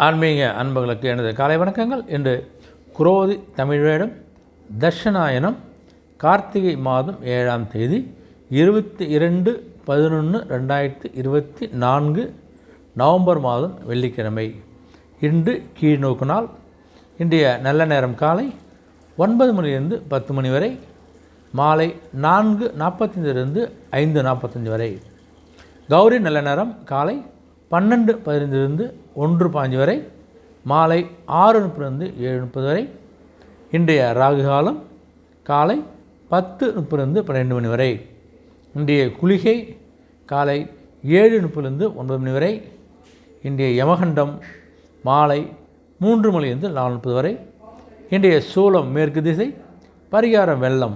ஆன்மீக அன்பர்களுக்கு எனது காலை வணக்கங்கள். இன்று குரோதி தமிழ் வேடம் தட்சணாயனம் கார்த்திகை மாதம் 7ஆம் தேதி 22/11/2024 நவம்பர் மாதம் வெள்ளிக்கிழமை. இன்று கீழ்நோக்கு நாள். இன்றைய நல்ல நேரம் காலை 9 மணிலிருந்து 10 மணி வரை, மாலை 4:45 5:45 வரை. கௌரி நல்ல நேரம் காலை 12:15 1:15 வரை, மாலை 6:30 7:30 வரை. இன்றைய ராகு காலம் காலை 10:30 12 மணி வரை. இன்றைய குளிகை காலை 7:30 9 மணி வரை. இன்றைய யமகண்டம் மாலை 3 மணிலிருந்து 4:30 வரை. இன்றைய சூலம் மேற்கு திசை, பரிகாரம் வெள்ளம்.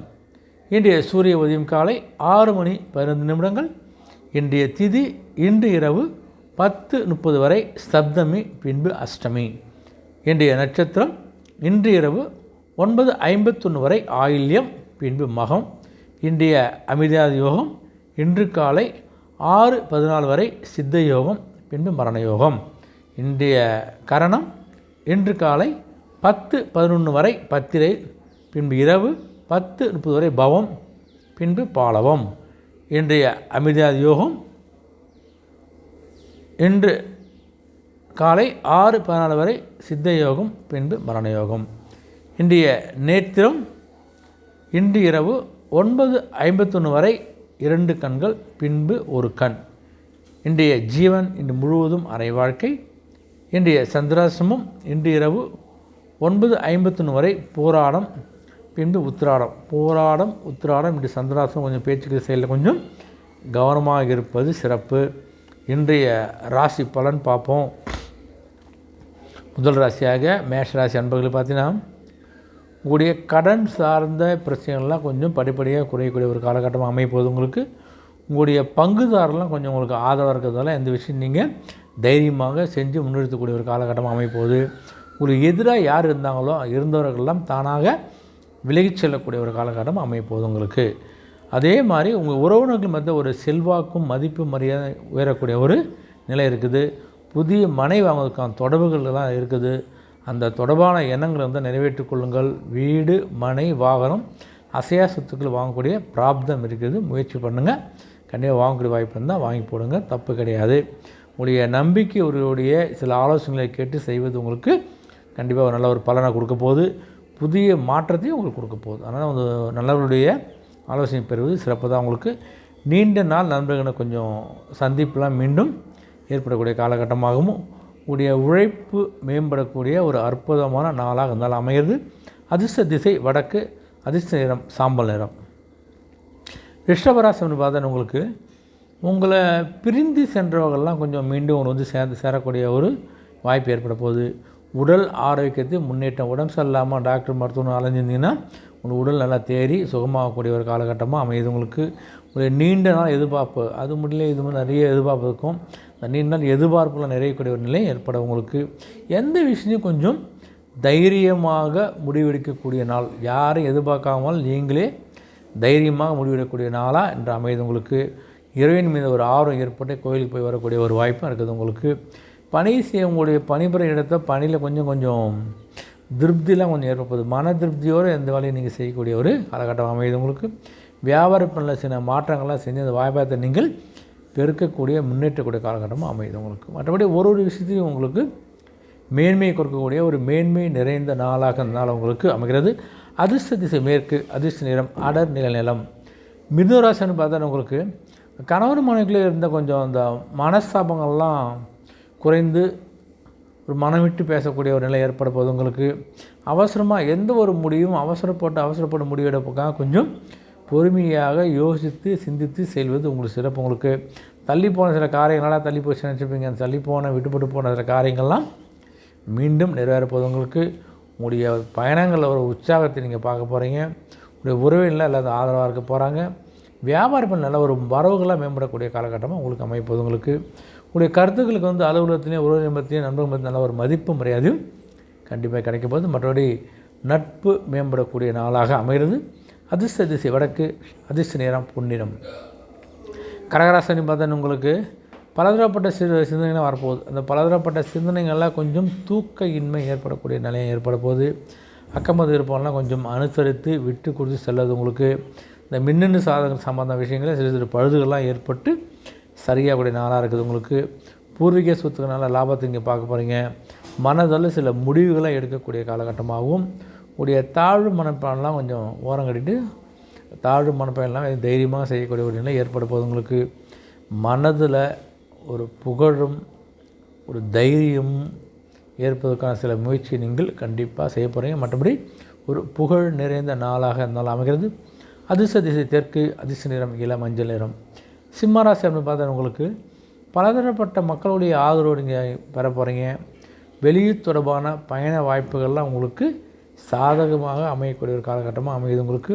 இன்றைய சூரிய உதயம் காலை 6:15 இன்றைய திதி இன்று இரவு 10:30 வரை சப்தமி, பின்பு அஷ்டமி. இன்றைய நட்சத்திரம் இன்று இரவு 9:51 வரை ஆயில்யம், பின்பு மகம். இன்றைய அமிர்தாதி யோகம் இன்று காலை 6:14 வரை சித்த யோகம், பின்பு மரண யோகம். இன்றைய கரணம் இன்று காலை 10:11 வரை பத்திரை, பின்பு இரவு 10:30 வரை பவம், பின்பு பாலவம். இன்றைய அமிர்தாதி யோகம் இன்று காலை 6:14 வரை சித்த யோகம், பின்பு மரண யோகம். இன்றைய நேத்திரம் இன்று இரவு 9:51 வரை 2 கண்கள், பின்பு 1 கண். இன்றைய ஜீவன் இன்று முழுவதும் அரை வாழ்க்கை. இன்றைய சந்திராசிரமம் இன்று இரவு 9:51 வரை போராடம், பின்பு உத்திராடம். போராடம் உத்திராடம் இன்று சந்திராசிரமம். கொஞ்சம் பேச்சுக்கு செயலில் கொஞ்சம் கவனமாக இருப்பது சிறப்பு. இன்றைய ராசி பலன் பார்ப்போம். முதல் ராசியாக மேஷ ராசி அன்பர்கள் பார்த்தீங்கன்னா, உங்களுடைய கடன் சார்ந்த பிரச்சனைகள்லாம் கொஞ்சம் படிப்படியாக குறையக்கூடிய ஒரு காலகட்டமாக அமைப்போது. உங்களுக்கு உங்களுடைய பங்குதாரெலாம் கொஞ்சம் உங்களுக்கு ஆதரவாக இருக்கிறதால எந்த விஷயம் நீங்கள் தைரியமாக செஞ்சு முன்னெடுக்கக்கூடிய ஒரு காலகட்டமாக அமைப்போது. உங்களுக்கு எதிராக யார் இருந்தவர்களெல்லாம் தானாக விலகிச் செல்லக்கூடிய ஒரு காலகட்டம் அமைப்போது உங்களுக்கு. அதே மாதிரி உங்கள் உறவினர்கள் மத்திய ஒரு செல்வாக்கும் மதிப்பு மரியாதை உயரக்கூடிய ஒரு நிலை இருக்குது. புதிய மனை வாங்குவதற்கான தொடர்புகள்லாம் இருக்குது. அந்த தொடர்பான எண்ணங்களை நிறைவேற்றிக் கொள்ளுங்கள். வீடு, மனை, வாகனம், அசையா சொத்துக்கள் வாங்கக்கூடிய பிராப்தம் இருக்குது. முயற்சி பண்ணுங்கள். கண்டிப்பாக வாங்கக்கூடிய வாய்ப்பு இருந்தால் வாங்கி போடுங்க, தப்பு கிடையாது. உங்களுடைய நம்பிக்கை உடைய சில ஆலோசனைகளை கேட்டு செய்வது உங்களுக்கு கண்டிப்பாக நல்ல ஒரு பலனை கொடுக்க போகுது. புதிய மாற்றத்தையும் உங்களுக்கு கொடுக்க போகுது. அதனால் வந்து நல்லவர்களுடைய ஆலோசனை பெறுவது சிறப்பு தான். உங்களுக்கு நீண்ட நாள் நண்பர்களை கொஞ்சம் சந்திப்பெலாம் மீண்டும் ஏற்படக்கூடிய காலகட்டமாகவும், உடைய உழைப்பு மேம்படக்கூடிய ஒரு அற்புதமான நாளாக இருந்தாலும் அமைகிறது. அதிர்ஷ்ட திசை வடக்கு, அதிர்ஷ்ட நிறம் சாம்பல் நிறம். ரிஷபராசின்னு பார்த்தா உங்களுக்கு உங்களை பிரிந்து சென்றவர்கள்லாம் கொஞ்சம் மீண்டும் உங்களை சேரக்கூடிய ஒரு வாய்ப்பு ஏற்பட போகுது. உடல் ஆரோக்கியத்தை முன்னேற்றம். உடம்பு சரியில்லாமல் டாக்டர் மருத்துவம் அலைஞ்சிருந்தீங்கன்னா உங்கள் உடல் நல்லா தேறி சுகமாகக்கூடிய ஒரு காலகட்டமாக அமையுது. உங்களுக்கு ஒரு நீண்ட நாள் எதிர்பார்ப்பு, அது முடியல இது மாதிரி நிறைய எதிர்பார்ப்பு இருக்கும். அந்த நீண்ட நாள் எதிர்பார்ப்புலாம் நிறையக்கூடிய ஒரு நிலை ஏற்பட உங்களுக்கு. எந்த விஷயத்தையும் கொஞ்சம் தைரியமாக முடிவெடுக்கக்கூடிய நாள். யாரும் எதிர்பார்க்காமல் நீங்களே தைரியமாக முடிவெடுக்கக்கூடிய நாளாக என்று அமையுது உங்களுக்கு. இறைவன் மீது ஒரு ஆர்வம் ஏற்பட்டு கோயிலுக்கு போய் வரக்கூடிய ஒரு வாய்ப்பும் இருக்குது உங்களுக்கு. பணி செய்ய உங்களுடைய பணிபுற இடத்தை பணியில் கொஞ்சம் திருப்திலாம் கொஞ்சம் ஏற்படுது. மன திருப்தியோடு எந்த வேலையும் நீங்கள் செய்யக்கூடிய ஒரு காலகட்டம் அமையுது உங்களுக்கு. வியாபார பணியில் சில மாற்றங்கள்லாம் செஞ்சு அந்த வாய்ப்பத்தை நீங்கள் பெருக்கக்கூடிய முன்னேற்றக்கூடிய காலகட்டமாக அமையுது உங்களுக்கு. மற்றபடி ஒரு விஷயத்தையும் உங்களுக்கு மேன்மையை கொடுக்கக்கூடிய ஒரு மேன்மை நிறைந்த நாளாக இந்த நாள் உங்களுக்கு அமைகிறது. அதிர்ஷ்ட திசை மேற்கு, அதிர்ஷ்ட நிறம் அடர் நில நிலம். மிதுனராசின்னு பார்த்தா உங்களுக்கு கணவன் மனைவிக்குள்ளே இருந்த கொஞ்சம் அந்த மனஸ்தாபங்கள்லாம் குறைந்து ஒரு மனம் விட்டு பேசக்கூடிய ஒரு நிலை ஏற்பட போது உங்களுக்கு. அவசரமாக எந்த ஒரு முடிவும் அவசரப்பட்டு முடிவெடுப்பதற்காக கொஞ்சம் பொறுமையாக யோசித்து சிந்தித்து செல்வது உங்களுக்கு சிறப்பு. உங்களுக்கு தள்ளி போன சில காரியங்களாக தள்ளி போய் நினச்சிருப்பீங்க. அந்த தள்ளி போன விட்டுப்பட்டு போன சில காரியங்கள்லாம் மீண்டும் நிறைவேறப்போது உங்களுக்கு. உங்களுடைய பயணங்களில் ஒரு உற்சாகத்தை நீங்கள் பார்க்க போகிறீங்க. உங்களுடைய உறவினர்கள் எல்லாரும் ஆதரவாக இருக்க போகிறாங்க. வியாபாரம் நல்ல ஒரு வரவுகளாக மேம்படக்கூடிய காலகட்டமாக உங்களுக்கு அமைப்போது உங்களுக்கு. உங்களுடைய கருத்துக்களுக்கு அலுவலகத்திலையும் உறவு மத்தியும் நண்பர்கள் மத்தியும் நல்ல ஒரு மதிப்பு மரியாதையும் கண்டிப்பாக கிடைக்க போகுது. மற்றபடி நட்பு மேம்படக்கூடிய நாளாக அமைகிறது. அதிர்ஷ்ட திசை வடக்கு, அதிர்ஷ்ட நிறம் பொன்னிறம். கடகராசினி பார்த்தா உங்களுக்கு பலதரப்பட்ட சிந்தனைகள்லாம் வரப்போகுது. அந்த பலதரப்பட்ட சிந்தனைகள்லாம் கொஞ்சம் தூக்க இன்மை ஏற்படக்கூடிய நிலையம் ஏற்பட போகுது. அக்கம்பது இருப்பவங்களாம் கொஞ்சம் அனுசரித்து விட்டு கொடுத்து செல்வது உங்களுக்கு இந்த மின்னணு சாதகம் சம்பந்த விஷயங்களில் சிறு சிறு பழுதுகள்லாம் ஏற்பட்டு சரியாகக்கூடிய நாளாக இருக்குது. உங்களுக்கு பூர்வீக சொத்துக்களால் லாபத்தை இங்கே பார்க்க போகிறீங்க. மனதில் சில முடிவுகளை எடுக்கக்கூடிய காலகட்டமாகவும் உடைய தாழ்வு மனப்பான்லாம் கொஞ்சம் ஓரம் கட்டிட்டு தாழ்வு மனப்பான்லாம் தைரியமாக செய்யக்கூடிய ஒரு நிலை ஏற்பட போகுது. உங்களுக்கு மனதில் ஒரு புகழும் ஒரு தைரியமும் ஏற்பதற்கான சில முயற்சி நீங்கள் கண்டிப்பாக செய்ய போகிறீங்க. மற்றபடி ஒரு புகழ் நிறைந்த நாளாக இருந்தாலும் அமைகிறது. அதிர்ஷ்ட திசை தெற்கு, அதிர்ஷ்ட நிறம் இளம் மஞ்சள் நிறம். சிம்மராசி அப்படின்னு பார்த்தா உங்களுக்கு பலதரப்பட்ட மக்களுடைய ஆதரவு நீங்கள் பெற போகிறீங்க. வெளியூர் தொடர்பான பயண வாய்ப்புகள்லாம் உங்களுக்கு சாதகமாக அமையக்கூடிய ஒரு காலகட்டமாக அமையுது. உங்களுக்கு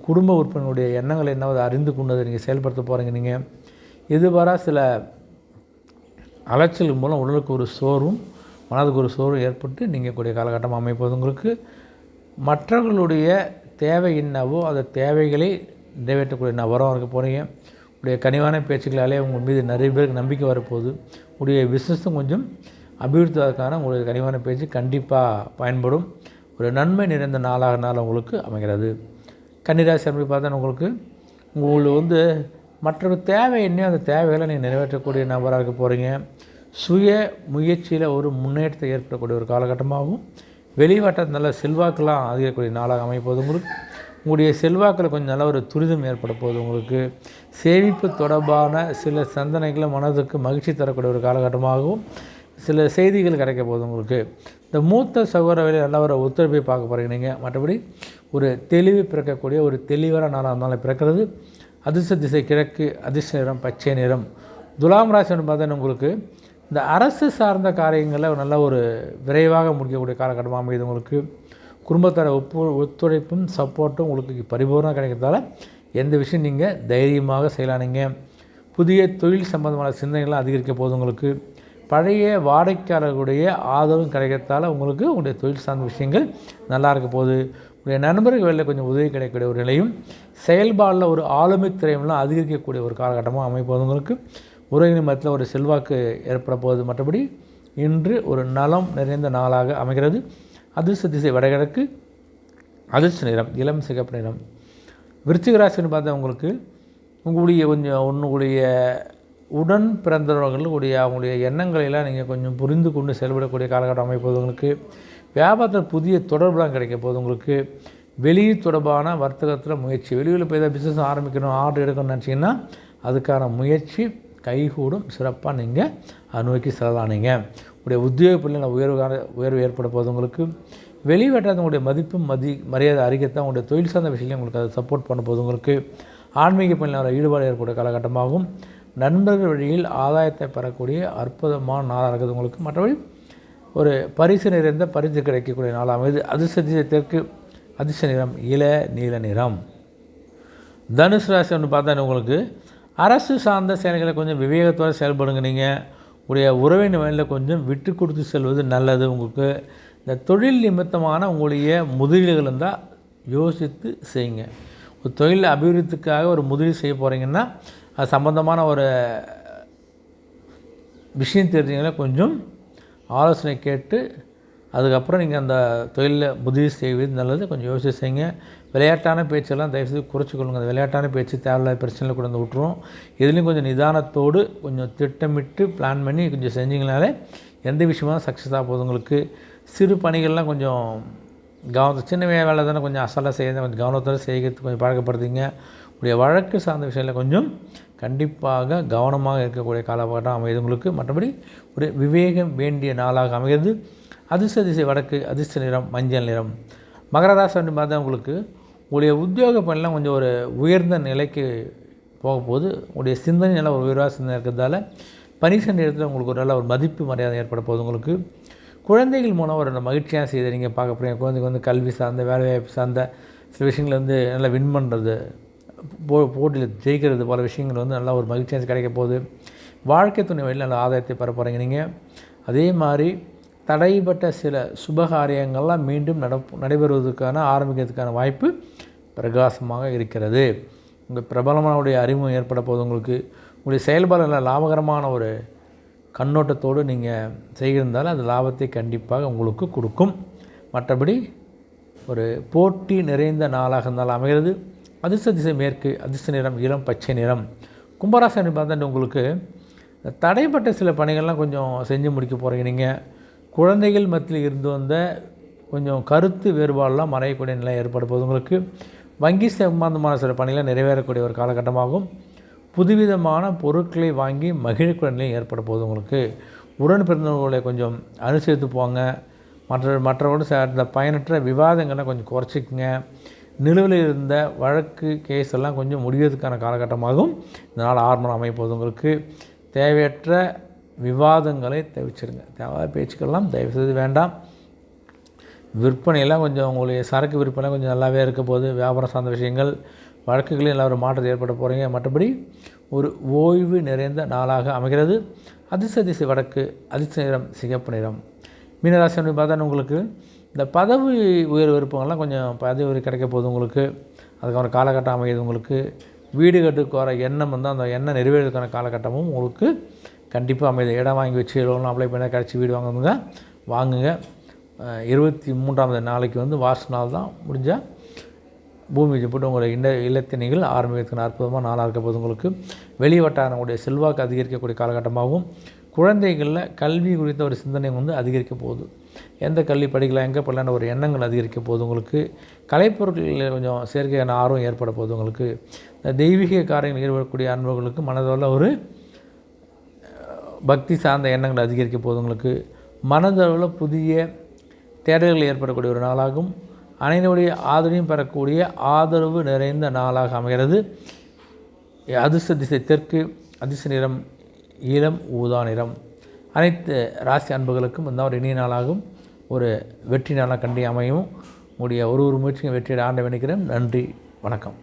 குடும்ப உறுப்பினர்களுடைய எண்ணங்கள் என்னவது அறிந்து கொண்டதை நீங்கள் செயல்படுத்த போகிறீங்க. நீங்கள் இதுவரை சில அலைச்சல் மூலம் உடலுக்கு ஒரு சோர்வும் மனதுக்கு ஒரு சோர்வும் ஏற்பட்டு நீங்கள் கூடிய காலகட்டமாக அமைப்பது. உங்களுக்கு மற்றவர்களுடைய தேவை என்னவோ அந்த தேவைகளை நிறைவேற்றக்கூடிய நபராக இருக்க போகிறீங்க. உடைய கனிவான பேச்சுக்களாலே உங்கள் மீது நிறைய பேருக்கு நம்பிக்கை வரப்போகுது. உடைய பிஸ்னஸும் கொஞ்சம் அபிவிருத்திக்கான உங்களுடைய கனிவான பேச்சு கண்டிப்பாக பயன்படும். ஒரு நன்மை நிறைந்த நாளாக உங்களுக்கு அமைகிறது. கன்னிராசி அப்படி பார்த்தா உங்களுக்கு மற்றொரு தேவை என்னையோ அந்த தேவைகளை நீங்கள் நிறைவேற்றக்கூடிய நபராக இருக்க போகிறீங்க. சுய முயற்சியில் ஒரு முன்னேற்றத்தை ஏற்படக்கூடிய ஒரு காலகட்டமாகவும் வெளிவட்டத்தில் நல்ல செல்வாக்கெல்லாம் அதிகக்கூடிய நாளாக அமைப்போது. உங்களுடைய செல்வாக்கில் கொஞ்சம் நல்ல ஒரு துரிதம் ஏற்பட போகுது. உங்களுக்கு சேமிப்பு தொடர்பான சில சிந்தனைகளை மனதுக்கு மகிழ்ச்சி தரக்கூடிய ஒரு காலகட்டமாகவும் சில செய்திகள் கிடைக்க போகுது. உங்களுக்கு இந்த மூத்த சகோதரர்களில் நல்ல ஒரு ஒத்துழைப்பை பார்க்க போகிறீங்க நீங்கள். மற்றபடி ஒரு தெளிவு பிறக்கக்கூடிய ஒரு தெளிவான நாளாக இருந்தாலும் பிறக்கிறது. அதிர்ஷ்ட திசை கிழக்கு, அதிர்ஷ்ட நிறம் பச்சை நிறம். துலாம் ராசின்னு பார்த்தா உங்களுக்கு இந்த அரசு சார்ந்த காரியங்களில் நல்ல ஒரு விரைவாக முடிக்கக்கூடிய காலகட்டமாக அமையுது. உங்களுக்கு குடும்பத்தோட ஒத்துழைப்பும் சப்போர்ட்டும் உங்களுக்கு பரிபூர்ணமாக கிடைக்கிறதால எந்த விஷயம் நீங்கள் தைரியமாக செய்யலாம். நீங்கள் புதிய தொழில் சம்பந்தமான சிந்தனைகள்லாம் அதிகரிக்க போகுது. உங்களுக்கு பழைய வாடிக்கையாளர்களுடைய ஆதரவும் கிடைக்கிறதால உங்களுக்கு உங்களுடைய தொழில் சார்ந்த விஷயங்கள் நல்லா இருக்க போகுது. உங்களுடைய நண்பர்கள் வேலையில் கொஞ்சம் உதவி கிடைக்கக்கூடிய ஒரு நிலையும் செயல்பாடில் ஒரு ஆளுமை திறமையெல்லாம் அதிகரிக்கக்கூடிய ஒரு காலகட்டமாக அமைப்போது. உங்களுக்கு உறவினர் மத்தியில் ஒரு செல்வாக்கு ஏற்பட போகுது. மற்றபடி இன்று ஒரு நலம் நிறைந்த நாளாக அமைகிறது. அதிர்ஷ்ட திசை வடகிழக்கு, அதிர்ஷ்ட நிறம் இளம் சிகப்பு நிறம். விருச்சிக ராசின்னு பார்த்தா உங்களுடைய உடன் பிறந்தவர்களுடைய அவங்களுடைய எண்ணங்களெல்லாம் நீங்கள் கொஞ்சம் புரிந்து கொண்டு செயல்படக்கூடிய காலகட்டம் அமைப்போது. உங்களுக்கு வியாபாரத்தில் புதிய தொடர்புலாம் கிடைக்க போகுது. உங்களுக்கு வெளியூர் தொடர்பான வர்த்தகத்தில் முயற்சி, வெளியூரில் போய் ஏதாவது பிஸ்னஸ் ஆரம்பிக்கணும், ஆர்டர் எடுக்கணும்னு நினச்சிங்கன்னா அதுக்கான முயற்சி கைகூடும். சிறப்பாக நீங்கள் நோக்கி செல்லலானீங்க. உங்களுடைய உத்தியோக பிள்ளைகள் உயர்வு ஏற்பட போகுது. உங்களுக்கு வெளிவட்டாத உங்களுடைய மதிப்பும் மரியாதை அறிக்கைத்தான் உங்களுடைய தொழில் சார்ந்த விஷயங்களையும் உங்களுக்கு அதை சப்போர்ட் பண்ண போகுது. உங்களுக்கு ஆன்மீக பிள்ளைகளோட ஈடுபாடு ஏற்பட காலகட்டமாகவும் நண்பர்கள் வழியில் ஆதாயத்தை பெறக்கூடிய அற்புதமான நாளாக இருக்குது. உங்களுக்கு மற்றபடி ஒரு பரிசு நிறைந்த பரிசு கிடைக்கக்கூடிய நாளாக அமைது. அதிர்ஷ்ட திசை தெற்கு, அதிர்ஷ்ட நிறம் நீல நிறம். தனுசு ராசி ஒன்று பார்த்தா உங்களுக்கு அரசு சார்ந்த செயல்களை கொஞ்சம் விவேகத்தோடு செயல்படுங்க. நீங்கள் உடைய உறவின் வழியில் கொஞ்சம் விட்டு கொடுத்து செல்வது நல்லது. உங்களுக்கு இந்த தொழில் நிமித்தமான உங்களுடைய முதலீடுகள் இருந்தால் யோசித்து செய்யுங்க. ஒரு தொழில் அபிவிருத்திக்காக ஒரு முதலீடு செய்ய போகிறீங்கன்னா அது சம்பந்தமான ஒரு விஷயம் தெரிஞ்சிங்கன்னா கொஞ்சம் ஆலோசனை கேட்டு அதுக்கப்புறம் நீங்கள் அந்த தொழிலில் முதலீடு செய்வது நல்லது. கொஞ்சம் யோசிச்சு செய்யுங்க. விளையாட்டான பேச்செல்லாம் தயவுசெய்து குறைச்சிக்கொள்ளுங்க. அந்த விளையாட்டான பேச்சு தேவையில்லாத பிரச்சனையில் கொண்டு வந்து விட்டுரும். இதுலேயும் கொஞ்சம் நிதானத்தோடு கொஞ்சம் திட்டமிட்டு பிளான் பண்ணி கொஞ்சம் செஞ்சிங்கனாலே எந்த விஷயமாக சக்ஸஸ் ஆக போகுது. உங்களுக்கு சிறு பணிகள்லாம் கொஞ்சம் சின்ன வேலை தானே கொஞ்சம் அசலாக செய்ய கொஞ்சம் கவனத்தோடு செய்கிறதுக்கு கொஞ்சம் பழக்கப்படுத்திங்க. உடைய வழக்கு சார்ந்த விஷயத்தில் கொஞ்சம் கண்டிப்பாக கவனமாக இருக்கக்கூடிய காலகட்டம் அமைது உங்களுக்கு. மற்றபடி ஒரு விவேகம் வேண்டிய நாளாக அமைகிறது. அதிர்ஷ்ட திசை வடக்கு, அதிர்ஷ்ட நிறம் மஞ்சள் நிறம். மகர ராசி வந்து பார்த்தா உங்களுடைய உத்தியோக பணிலாம் கொஞ்சம் ஒரு உயர்ந்த நிலைக்கு போகும்போது உங்களுடைய சிந்தனை நல்லா ஒரு உயர்வாக சிந்தனை இருக்கிறதால பணி சென்ற இடத்துல உங்களுக்கு ஒரு நல்ல ஒரு மதிப்பு மரியாதை ஏற்பட போகுது. உங்களுக்கு குழந்தைகள் மூலம் ஒரு மகிழ்ச்சியாக செய்த நீங்கள் பார்க்க போகிறீங்க. குழந்தைக்கு கல்வி சார்ந்த வேலைவாய்ப்பு சார்ந்த சில விஷயங்கள் நல்லா வின் பண்ணுறது, போட்டியில் ஜெயிக்கிறது போல விஷயங்கள் நல்லா ஒரு மகிழ்ச்சியாக கிடைக்க போகுது. வாழ்க்கை துணை வழியில் நல்ல ஆதாயத்தை பெற போகிறீங்க. நீங்கள் அதே மாதிரி தடைப்பட்ட சில சுபகாரியங்கள்லாம் மீண்டும் நடைபெறுவதற்கான ஆரம்பிக்கிறதுக்கான வாய்ப்பு பிரகாசமாக இருக்கிறது. உங்கள் பிரபலமானுடைய அறிமுகம் ஏற்பட போது உங்களுக்கு உங்களுடைய செயல்பாடுகளில் லாபகரமான ஒரு கண்ணோட்டத்தோடு நீங்கள் செய்திருந்தாலும் அது லாபத்தை கண்டிப்பாக உங்களுக்கு கொடுக்கும். மற்றபடி ஒரு போட்டி நிறைந்த நாளாக இருந்தாலும் அமைகிறது. அதிர்ஷ்ட திசை மேற்கு, அதிர்ஷ்ட நிறம் இளம் பச்சை நிறம். கும்பராசி பார்த்தா உங்களுக்கு தடைப்பட்ட சில பணிகள்லாம் கொஞ்சம் செஞ்சு முடிக்க போகிறீங்க. நீங்கள் குழந்தைகள் மத்தியில் இருந்து வந்த கொஞ்சம் கருத்து வேறுபாடெலாம் மறையக்கூடிய நிலை ஏற்படுவது உங்களுக்கு. வங்கி சம்பந்தமான சில பணிகளை நிறைவேறக்கூடிய ஒரு காலகட்டமாகும். புதுவிதமான பொருட்களை வாங்கி மகிழக்கூடிய நிலை ஏற்பட போகுது உங்களுக்கு. உடன் பிறந்தவர்களை கொஞ்சம் அனுசரித்து போங்க. மற்றவரோடு சேர்ந்த பயனற்ற விவாதங்களை கொஞ்சம் குறைச்சிக்கங்க. நிலுவையில் இருந்த வழக்கு கேஸ் எல்லாம் கொஞ்சம் முடிவதற்கான காலகட்டமாகவும் இதனால் ஆரம்பம் அமைப்போது உங்களுக்கு. தேவையற்ற விவாதங்களை தவிர்ச்சிருங்க. தேவையான பேச்சுக்கள்லாம் தயவுசெய்து வேண்டாம். விற்பனையெல்லாம் கொஞ்சம் உங்களுடைய சரக்கு விற்பனை கொஞ்சம் நல்லாவே இருக்க போகுது. வியாபாரம் சார்ந்த விஷயங்கள் வழக்குகளில் எல்லா ஒரு மாற்றத்தை ஏற்பட போகிறீங்க. மற்றபடி ஒரு ஓய்வு நிறைந்த நாளாக அமைகிறது. அதிர்ஷ்ட திசை வடக்கு, அதிர்ஷ்ட நிறம் சிகப்பு நிறம். மீனராசி அப்படின்னு பார்த்தா உங்களுக்கு இந்த பதவி உயர்வு விருப்பங்கள்லாம் கொஞ்சம் பதவி உயர்வு கிடைக்க போகுது உங்களுக்கு. அதுக்கான காலகட்டம் அமைகிறது உங்களுக்கு. வீடு கட்டுக்கு வர எண்ணம் வந்து அந்த எண்ணம் நிறைவேறதுக்கான காலகட்டமும் உங்களுக்கு கண்டிப்பாக அமைது. இடம் வாங்கி வச்சு லோன் அப்ளை பண்ண கிடச்சி வீடு வாங்குங்க வாங்குங்க. 23ஆம் நாளைக்கு வந்து வாசு நாள் தான். முடிஞ்சால் பூமி வச்சு போட்டு உங்களுடைய இல்லத்தினைகள் ஆரம்பிக்கிறதுக்கு அற்புதமாக நாளாக இருக்க போது உங்களுக்கு. வெளி வட்டாரங்களுடைய செல்வாக்கு அதிகரிக்கக்கூடிய காலகட்டமாகவும் குழந்தைகளில் கல்வி குறித்த ஒரு சிந்தனை வந்து அதிகரிக்க போகுது. எந்த கல்வி படிக்கலாம், எங்கே படிக்கலான்ற ஒரு எண்ணங்கள் அதிகரிக்க போகுது உங்களுக்கு. கலைப்பொருட்களில் கொஞ்சம் செயற்கையான ஆர்வம் ஏற்பட போகுது உங்களுக்கு. இந்த தெய்வீக காரியங்கள் ஈடுபடக்கூடிய அன்பர்களுக்கு மனதளவில் ஒரு பக்தி சார்ந்த எண்ணங்கள் அதிகரிக்க போகுது உங்களுக்கு. மனதளவில் புதிய தேடல்கள் ஏற்படக்கூடிய ஒரு நாளாகும். அனைவருடைய ஆதரவையும் பெறக்கூடிய ஆதரவு நிறைந்த நாளாக அமைகிறது. அதிர்ஷ்ட திசை தெற்கு, அதிர்ஷ்ட நிறம் இளம் ஊதா நிறம். அனைத்து ராசி அன்புகளுக்கும் இந்த ஒரு இனிய நாளாகும். ஒரு வெற்றி நாளாக கண்டி அமையும். உங்களுடைய ஒரு முயற்சியும் வெற்றியை ஆண்ட நினைக்கிறேன். நன்றி, வணக்கம்.